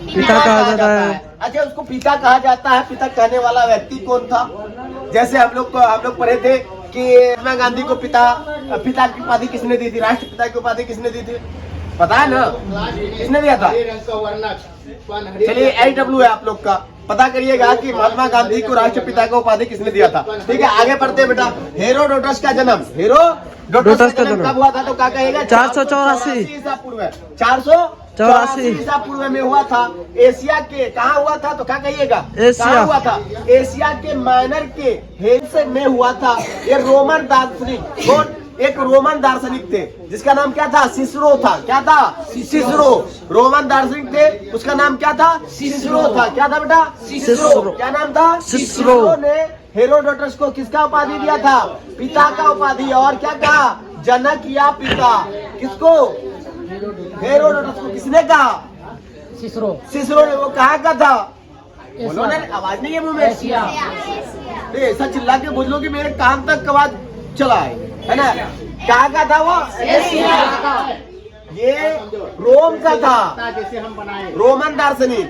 पिता कहा जाता है। अच्छा, उसको पिता कहा जाता है। पिता कहने वाला व्यक्ति कौन था? जैसे हम लोग पढ़े थे कि महात्मा गांधी को पिता की उपाधि किसने दी थी? राष्ट्रपिता की उपाधि किसने दी थी? पता है ना किसने दिया था? चलिए AW है आप लोग का, पता करिएगा कि महात्मा गांधी को राष्ट्रपिता का उपाधि किसने दिया था। ठीक है, आगे बढ़ते हैं बेटा। हेरोडोटस का जन्म, हेरोडोटस का जन्म कब हुआ था? तो क्या कहेगा? 484 ईसा पूर्व। 484 ईसा पूर्व में हुआ था। एशिया के कहाँ हुआ था? तो क्या कहिएगा? एशिया हुआ था? एशिया के माइनर के हेल्स में हुआ था। ये रोमन दार्शनिक कौन? एक रोमन दार्शनिक थे जिसका नाम क्या था? सिसरो था। क्या था? सिसरो। रोमन दार्शनिक थे, उसका नाम क्या था? सिसरो था। क्या था बेटा? सिसरो। क्या नाम था? सिसरो ने हेरोडोटस को किसका उपाधि दिया था? पिता का उपाधि। और क्या कहा? जनक या पिता। किसको? हेरोडोटस को किसने कहा? सिसरो ने। वो कहाँ का था? बोलो ना, आवाज नहीं है मुंह में। ऐसा चिल्ला के बोलो कि मेरे कान तक आवाज चला है ना। कहाँ का था वो? ये रोम का था, रोमन दार्शनिक।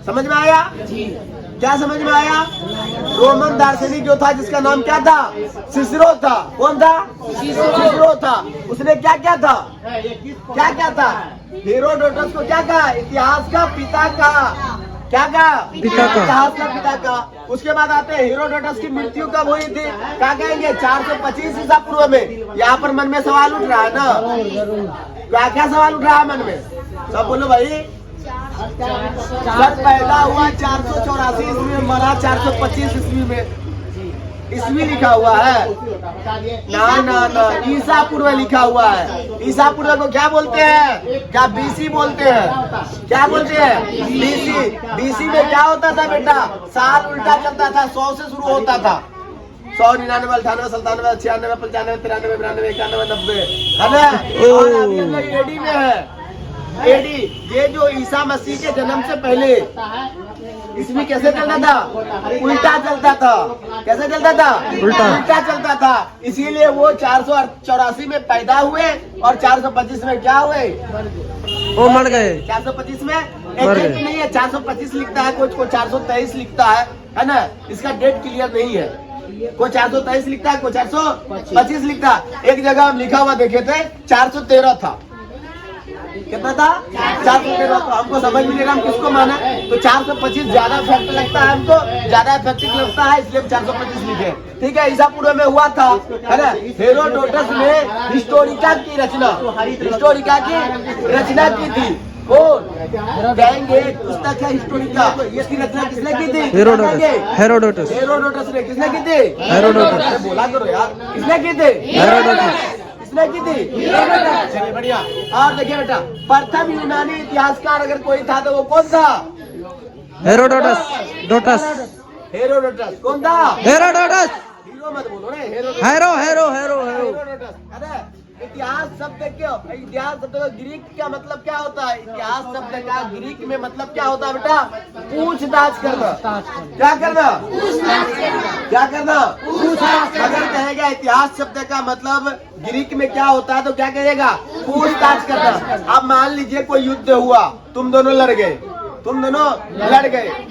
समझ में आया? क्या समझ में आया? रोमन दार्शनिक जो था जिसका नाम क्या था? सिसरो था। कौन था? सिसरो था। उसने क्या क्या था? क्या था? हेरोडोटस को क्या कहा? इतिहास का पिता कहा। क्या कहा? पिता का। इतिहास का पिता का। उसके बाद आते हैं हेरोडोटस की मृत्यु कब हुई थी? क्या कहेंगे? 425 ईसा पूर्व में। यहाँ पर मन में सवाल उठ रहा है ना? क्या सवाल उठ रहा है मन में? सब बोलो भाई। सर पैदा हुआ 484 ईस्वी में, मरा 425 ईस्वी में। ईस्वी लिखा हुआ है ना, ईसा पूर्व लिखा हुआ है। ईसा पूर्व को क्या बोलते हैं? क्या BC बोलते हैं? क्या बोलते हैं? BC में क्या होता था बेटा? साल उल्टा चलता था, 100 से शुरू होता था। 100, 99, 98, 97, 96, 95, 93, 94, 95, 91, 90, है ना। और अभी हम लोग AD में है। AD ये जो ईसा मसीह के जन्म से पहले इसमें कैसे चलता था? उल्टा चलता था। कैसे चलता था? उल्टा चलता था। इसीलिए वो 484 में पैदा हुए और 425 में क्या हुए? वो मर गए। 425 में एग्जैक्ट नहीं है, 425 लिखता है, कुछ को 423 लिखता है ना। इसका डेट क्लियर नहीं है। कोई 423 लिखता है, कोई 425 लिखता है। एक जगह हम लिखा हुआ देखे थे 413 था। कितना था? 413। तो हमको समझ में नहीं रहा हम किसको माना। तो 425 ज्यादा इफेक्ट लगता है, हमको ज्यादा इफेक्टिव लगता है, इसलिए 425 लिखे। ठीक है, ईसा पूर्व में हुआ था, है ना। हेरोडोटस ने हिस्टोरिका की रचना की थी। कौन कहेंगे? पुस्तक है हिस्टोरिका। इसकी रचना किसने की थी? हेरोडोटस ने। किसने की थी? हेरोडोटस। बोला करो यार, किसने की थी? हेरोडोटस। किसने की थी? चलिए बढ़िया। और देखिए बेटा, प्रथम यूनानी इतिहासकार अगर कोई था तो वो कौन था? हेरोडोटस। कौन था? हेरोडोटस। हीरो मत बोलो ना, हेरोडोटस। अरे इतिहास शब्द क्यों? इतिहास शब्द का ग्रीक का मतलब क्या होता है? इतिहास शब्द का ग्रीक में मतलब क्या होता है बेटा? पूछताछ करना। क्या करना? क्या करना? पूछताछ। अगर कहेगा इतिहास शब्द का मतलब ग्रीक में क्या होता है तो क्या कहेगा? पूछताछ करना। अब मान लीजिए कोई युद्ध हुआ, तुम दोनों लड़ गए,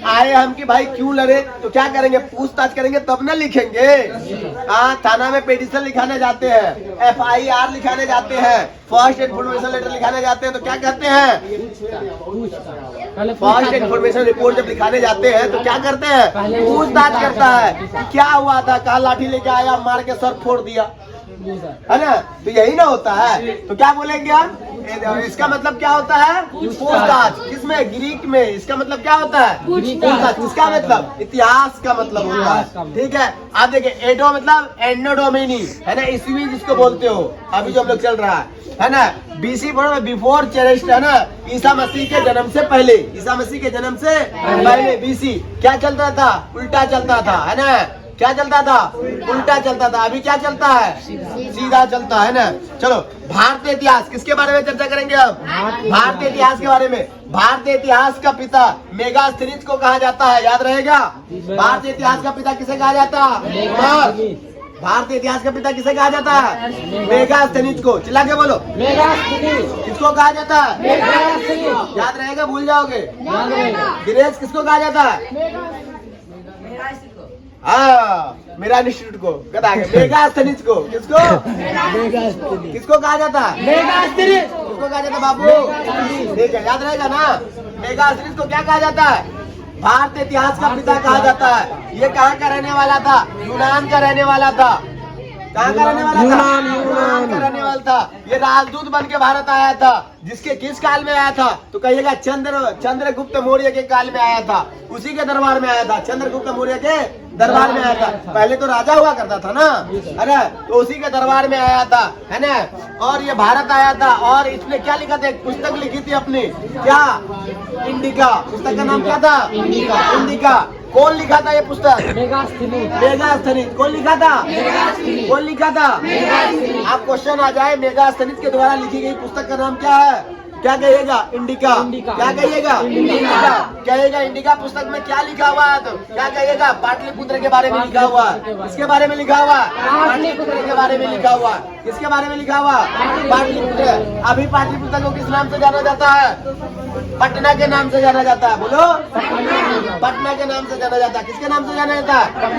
आए हम कि भाई क्यों लड़े, तो क्या करेंगे? पूछताछ करेंगे तब ना लिखेंगे। थाना में पिटीशन लिखाने जाते हैं, FIR लिखाने जाते हैं, फर्स्ट इन्फॉर्मेशन लेटर लिखाने जाते हैं, तो क्या कहते हैं? फर्स्ट इन्फॉर्मेशन रिपोर्ट जब लिखाने जाते हैं तो क्या करते हैं? पूछताछ करता है कि क्या हुआ था, कहा लाठी लेके आया, मार के सर फोड़ दिया, है ना। तो यही ना होता है। तो क्या बोलेंगे आप? इसका मतलब क्या होता है? पूछताछ। किसमें? ग्रीक में। इसका मतलब क्या होता है? पूछताछ। इसका मतलब इतिहास का मतलब होता है। ठीक है, आप देखिए, एडो मतलब एंडो डोमिनी, है ना, ईस्वी जिसको बोलते हो। अभी जो हम लोग चल रहा है ना। BC बिफोर क्राइस्ट, है ना, ईसा मसीह के जन्म से पहले। ईसा मसीह के जन्म से पहले BC क्या चलता था? उल्टा चलता था, है ना। क्या चलता था? उल्टा चलता था। अभी क्या चलता है? सीधा चलता है ना। चलो, भारतीय इतिहास किसके बारे में चर्चा करेंगे अब? भारतीय इतिहास के बारे में। भारतीय इतिहास का पिता मेगास्थनीज को कहा जाता है, याद रहेगा। भारतीय इतिहास का पिता किसे कहा जाता है? भारतीय इतिहास का पिता किसे कहा जाता है? मेगास्थनीज को। चिल्ला के बोलो, किसको कहा जाता है? याद रहेगा, भूल जाओगे। दिनेश, किसको कहा जाता है? हाँ, मेरा इंस्टीट्यूट को कहा गया। मेगास्थनीज को किसको किसको कहा जाता है? किसको कहा जाता है बाबू? ठीक है, याद रहेगा ना। मेगास्थनीज को क्या कहा जाता है? भारतीय इतिहास का पिता कहा जाता है। ये कहाँ का रहने वाला था? यूनान का रहने वाला था। कहाँ का रहने वाला था? यूनान का रहने वाला था। ये राजदूत बन के भारत आया था। जिसके किस काल में आया था? तो कहिएगा चंद्रगुप्त मौर्य के काल में आया था। उसी के दरबार में आया था, चंद्रगुप्त मौर्य के दरबार में आया था। पहले तो राजा हुआ करता था ना, है ना, तो उसी के दरबार में आया था, है ना। और ये भारत आया था और इसने क्या लिखा था? एक पुस्तक लिखी थी अपनी, क्या? इंडिका। पुस्तक का नाम क्या था? इंडिका। कौन लिखा था ये पुस्तक? मेगास्थनीज। कौन लिखा था? कौन लिखा था? आप क्वेश्चन आ जाए, मेगास्थनीज के द्वारा लिखी गई पुस्तक का नाम क्या है? क्या कहिएगा? इंडिका। क्या कहिएगा? इंडिका। कहिएगा इंडिका पुस्तक में क्या लिखा हुआ है? तो क्या कहिएगा? पाटलिपुत्र के बारे में लिखा हुआ है। किसके बारे में लिखा हुआ है? पाटलिपुत्र के बारे में लिखा हुआ है। किसके बारे में लिखा हुआ? पाटलिपुत्र। अभी पाटलिपुत्र को किस नाम से जाना जाता है? पटना के नाम से जाना जाता है। बोलो, पटना के नाम से जाना जाता है। किसके नाम से जाना जाता है?